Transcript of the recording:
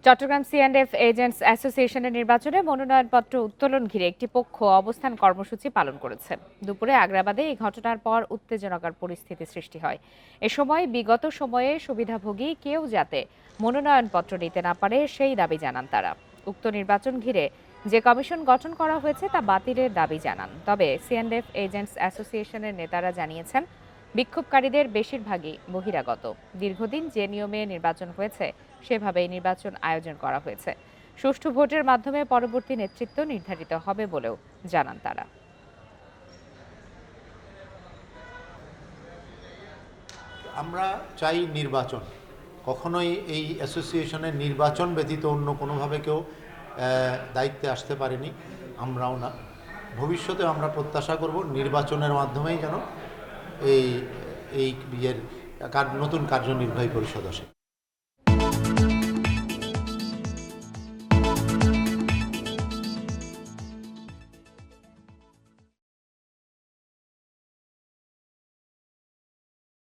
Chittagong C&F agents অ্যাসোসিয়েশনের নির্বাচনে মনোনয়নপত্র উত্তোলন ঘিরে একটি পক্ষ অবস্থান কর্মসূচি পালন করেছে। দুপুরে আগ্রাবাদে এই ঘটনার পর উত্তেজনাকর পরিস্থিতি সৃষ্টি হয়। এ সময় বিগত সময়ে সুবিধাভোগী কেউ যাতে মনোনয়নপত্র নিতে না পারে সেই দাবি জানান তারা। উক্ত নির্বাচন ঘিরে যে কমিশন গঠন করা হয়েছে তা বাতিলের দাবি জানান। তবে সিঅ্যান্ডএফ এজেন্টস অ্যাসোসিয়েশনের নেতারা জানিয়েছেন, বিক্ষোভকারীদের বেশিরভাগই বহিরাগত। দীর্ঘদিন যে নিয়মে নির্বাচন হয়েছে সেভাবেই নির্বাচন আয়োজন করা হয়েছে। সুষ্ঠু ভোটের মাধ্যমে পরবর্তী নেতৃত্ব নির্ধারিত হবে বলেও জানান তারা। আমরা চাই নির্বাচন, কখনোই এই অ্যাসোসিয়েশনের নির্বাচন ব্যতীত অন্য কোনোভাবে কেউ দায়িত্বে আসতে পারেনি, আমরাও না। ভবিষ্যতে আমরা প্রত্যাশা করব নির্বাচনের মাধ্যমেই যেন এই নতুন কার্যনির্বাহী পরিষদ আসে।